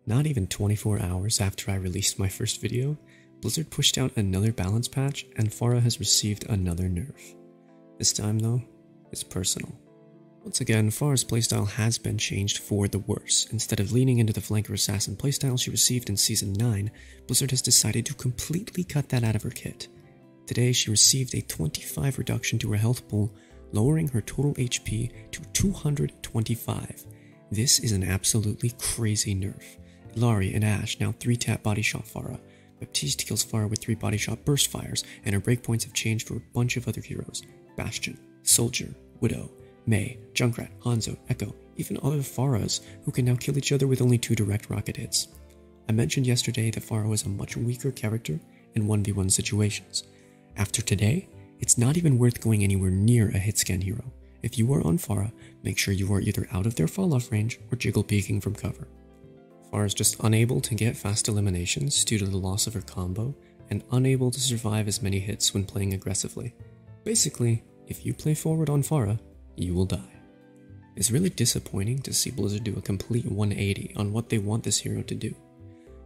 Not even 24 hours after I released my first video, Blizzard pushed out another balance patch and Pharah has received another nerf. This time though, it's personal. Once again, Pharah's playstyle has been changed for the worse. Instead of leaning into the flanker assassin playstyle she received in Season 9, Blizzard has decided to completely cut that out of her kit. Today she received a 25 reduction to her health pool, lowering her total HP to 225. This is an absolutely crazy nerf. Illari and Ashe now 3-tap body shot Pharah. Baptiste kills Pharah with 3 body shot burst fires, and her breakpoints have changed for a bunch of other heroes. Bastion, Soldier, Widow, Mei, Junkrat, Hanzo, Echo, even other Pharahs who can now kill each other with only 2 direct rocket hits. I mentioned yesterday that Pharah was a much weaker character in 1v1 situations. After today, it's not even worth going anywhere near a hit scan hero. If you are on Pharah, make sure you are either out of their fall off range or jiggle peeking from cover. Pharah is just unable to get fast eliminations due to the loss of her combo, and unable to survive as many hits when playing aggressively. Basically, if you play forward on Pharah, you will die. It's really disappointing to see Blizzard do a complete 180 on what they want this hero to do.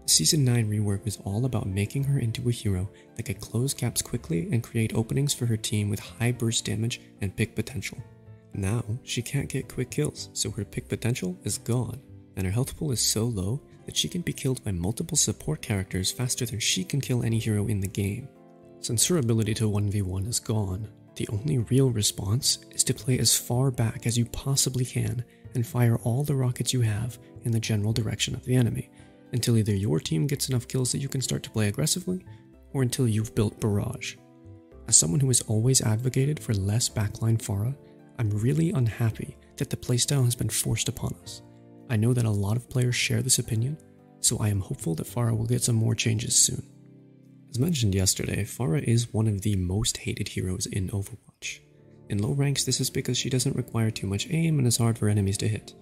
The Season 9 rework was all about making her into a hero that could close gaps quickly and create openings for her team with high burst damage and pick potential. Now, she can't get quick kills, so her pick potential is gone, and her health pool is so low that she can be killed by multiple support characters faster than she can kill any hero in the game. Since her ability to 1v1 is gone, the only real response is to play as far back as you possibly can and fire all the rockets you have in the general direction of the enemy, until either your team gets enough kills that you can start to play aggressively, or until you've built Barrage. As someone who has always advocated for less backline Pharah, I'm really unhappy that the playstyle has been forced upon us. I know that a lot of players share this opinion, so I am hopeful that Pharah will get some more changes soon. As mentioned yesterday, Pharah is one of the most hated heroes in Overwatch. In low ranks, this is because she doesn't require too much aim and is hard for enemies to hit.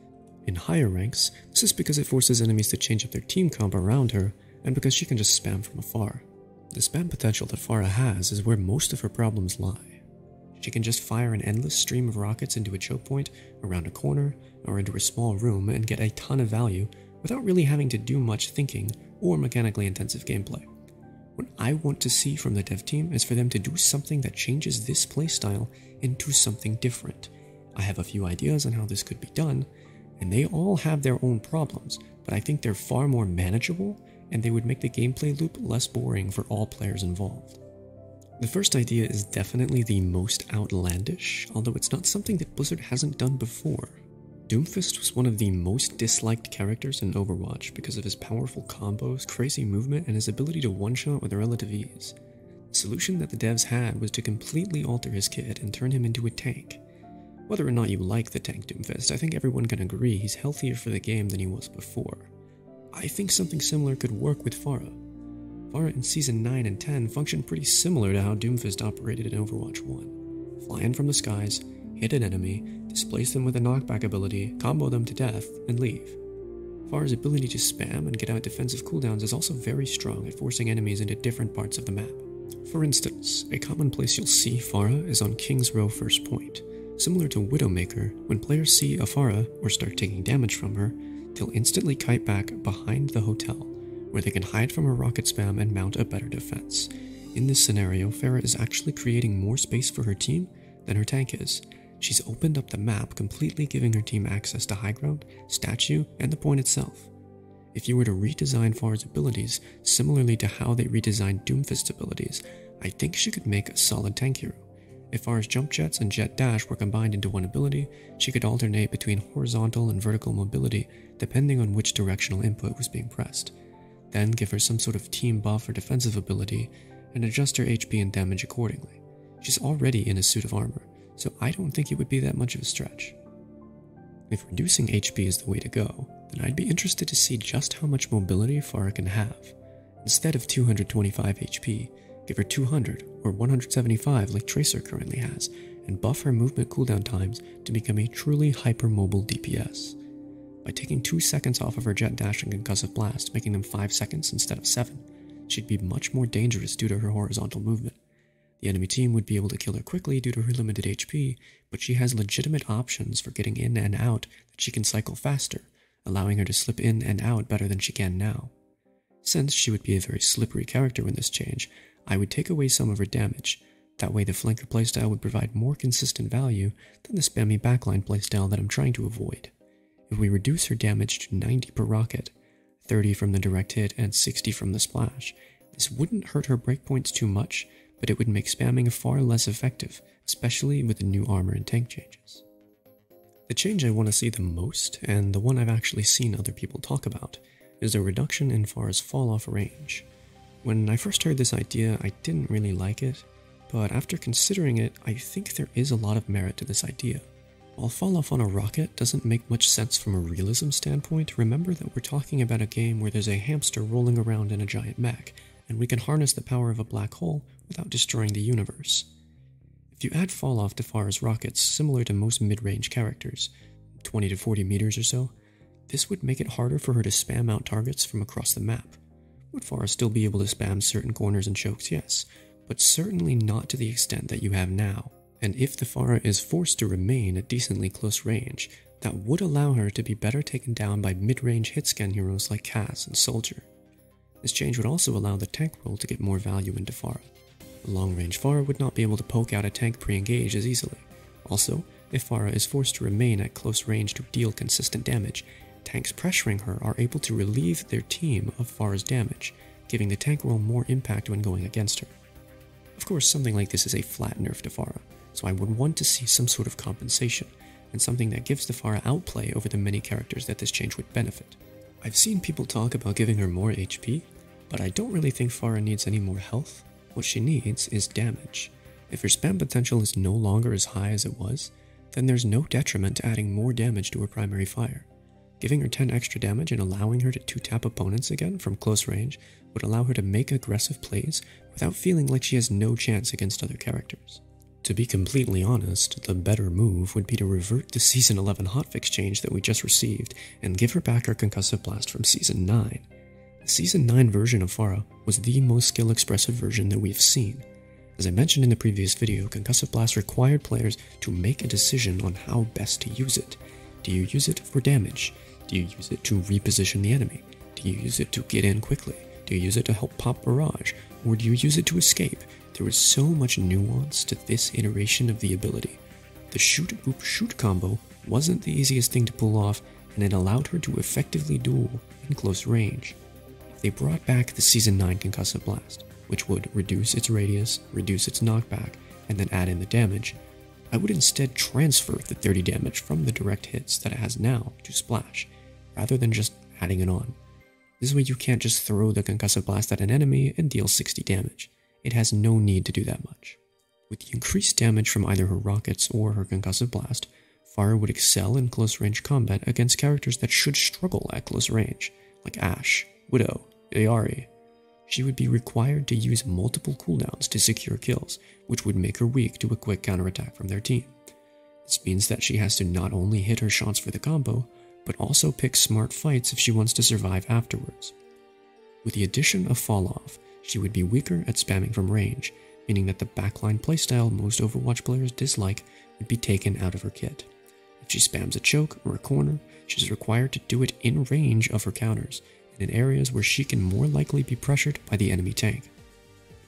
In higher ranks, this is because it forces enemies to change up their team comp around her, and because she can just spam from afar. The spam potential that Pharah has is where most of her problems lie. She can just fire an endless stream of rockets into a choke point, around a corner, or into a small room and get a ton of value without really having to do much thinking or mechanically intensive gameplay. What I want to see from the dev team is for them to do something that changes this playstyle into something different. I have a few ideas on how this could be done, and they all have their own problems, but I think they're far more manageable and they would make the gameplay loop less boring for all players involved. The first idea is definitely the most outlandish, although it's not something that Blizzard hasn't done before. Doomfist was one of the most disliked characters in Overwatch because of his powerful combos, crazy movement, and his ability to one-shot with relative ease. The solution that the devs had was to completely alter his kit and turn him into a tank. Whether or not you like the tank Doomfist, I think everyone can agree he's healthier for the game than he was before. I think something similar could work with Pharah. Pharah in Season 9 and 10 functioned pretty similar to how Doomfist operated in Overwatch 1. Fly in from the skies, hit an enemy, displace them with a knockback ability, combo them to death, and leave. Pharah's ability to spam and get out defensive cooldowns is also very strong at forcing enemies into different parts of the map. For instance, a common place you'll see Pharah is on King's Row First Point. Similar to Widowmaker, when players see a Pharah or start taking damage from her, they'll instantly kite back behind the hotel, where they can hide from her rocket spam and mount a better defense. In this scenario, Pharah is actually creating more space for her team than her tank is. She's opened up the map, completely giving her team access to high ground, statue, and the point itself. If you were to redesign Pharah's abilities similarly to how they redesigned Doomfist's abilities, I think she could make a solid tank hero. If Pharah's jump jets and jet dash were combined into one ability, she could alternate between horizontal and vertical mobility depending on which directional input was being pressed. Then give her some sort of team buff or defensive ability and adjust her HP and damage accordingly. She's already in a suit of armor, so I don't think it would be that much of a stretch. If reducing HP is the way to go, then I'd be interested to see just how much mobility Pharah can have. Instead of 225 HP, give her 200 or 175 like Tracer currently has, and buff her movement cooldown times to become a truly hypermobile DPS. By taking 2 seconds off of her jet dash and concussive blast, making them 5 seconds instead of 7, she'd be much more dangerous due to her horizontal movement. The enemy team would be able to kill her quickly due to her limited HP, but she has legitimate options for getting in and out that she can cycle faster, allowing her to slip in and out better than she can now. Since she would be a very slippery character in this change, I would take away some of her damage. That way the flanker playstyle would provide more consistent value than the spammy backline playstyle that I'm trying to avoid. If we reduce her damage to 90 per rocket, 30 from the direct hit and 60 from the splash, this wouldn't hurt her breakpoints too much, but it would make spamming far less effective, especially with the new armor and tank changes. The change I want to see the most, and the one I've actually seen other people talk about, is a reduction in Pharah's fall-off range. When I first heard this idea, I didn't really like it, but after considering it, I think there is a lot of merit to this idea. While fall-off on a rocket doesn't make much sense from a realism standpoint, remember that we're talking about a game where there's a hamster rolling around in a giant mech, and we can harness the power of a black hole without destroying the universe. If you add fall-off to Pharah's rockets similar to most mid-range characters, 20 to 40 meters or so, this would make it harder for her to spam out targets from across the map. Would Pharah still be able to spam certain corners and chokes? Yes, but certainly not to the extent that you have now. And if the Pharah is forced to remain at decently close range, that would allow her to be better taken down by mid-range hit-scan heroes like Cass and Soldier. This change would also allow the tank role to get more value into Pharah. The long-range Pharah would not be able to poke out a tank pre-engaged as easily. Also, if Pharah is forced to remain at close range to deal consistent damage, tanks pressuring her are able to relieve their team of Pharah's damage, giving the tank role more impact when going against her. Of course, something like this is a flat nerf to Pharah, so I would want to see some sort of compensation, and something that gives the Pharah outplay over the many characters that this change would benefit. I've seen people talk about giving her more HP, but I don't really think Pharah needs any more health. What she needs is damage. If her spam potential is no longer as high as it was, then there's no detriment to adding more damage to her primary fire. Giving her 10 extra damage and allowing her to 2-tap opponents again from close range would allow her to make aggressive plays without feeling like she has no chance against other characters. To be completely honest, the better move would be to revert the Season 11 hotfix change that we just received and give her back her concussive blast from Season 9. The Season 9 version of Pharah was the most skill-expressive version that we've seen. As I mentioned in the previous video, concussive blast required players to make a decision on how best to use it. Do you use it for damage? Do you use it to reposition the enemy? Do you use it to get in quickly? Do you use it to help pop barrage? Or do you use it to escape? There was so much nuance to this iteration of the ability. The shoot-boop-shoot combo wasn't the easiest thing to pull off, and it allowed her to effectively duel in close range. If they brought back the Season 9 concussive blast, which would reduce its radius, reduce its knockback, and then add in the damage, I would instead transfer the 30 damage from the direct hits that it has now to splash, rather than just adding it on. This way you can't just throw the concussive blast at an enemy and deal 60 damage. It has no need to do that much. With the increased damage from either her rockets or her concussive blast, Pharah would excel in close range combat against characters that should struggle at close range, like Ashe, Widow, Ayari. She would be required to use multiple cooldowns to secure kills, which would make her weak to a quick counterattack from their team. This means that she has to not only hit her shots for the combo, but also pick smart fights if she wants to survive afterwards. With the addition of Fall-Off, she would be weaker at spamming from range, meaning that the backline playstyle most Overwatch players dislike would be taken out of her kit. If she spams a choke or a corner, she's required to do it in range of her counters, and in areas where she can more likely be pressured by the enemy tank.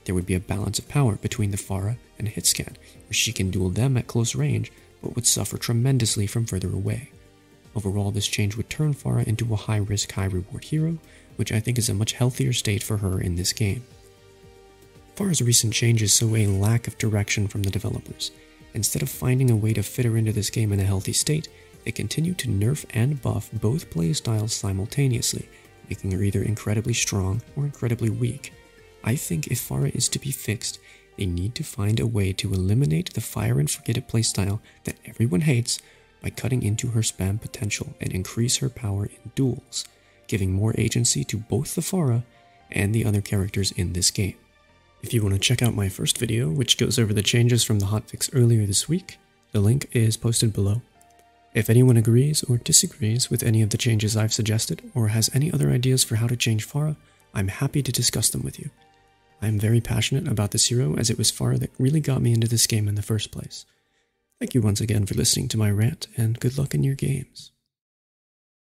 There would be a balance of power between the Pharah and Hitscan, where she can duel them at close range, but would suffer tremendously from further away. Overall, this change would turn Pharah into a high-risk, high-reward hero, which I think is a much healthier state for her in this game. Pharah's recent changes show a lack of direction from the developers. Instead of finding a way to fit her into this game in a healthy state, they continue to nerf and buff both playstyles simultaneously, making her either incredibly strong or incredibly weak. I think if Pharah is to be fixed, they need to find a way to eliminate the fire and forget it playstyle that everyone hates by cutting into her spam potential and increase her power in duels, giving more agency to both the Pharah and the other characters in this game. If you want to check out my first video, which goes over the changes from the hotfix earlier this week, the link is posted below. If anyone agrees or disagrees with any of the changes I've suggested, or has any other ideas for how to change Pharah, I'm happy to discuss them with you. I am very passionate about this hero, as it was Pharah that really got me into this game in the first place. Thank you once again for listening to my rant, and good luck in your games.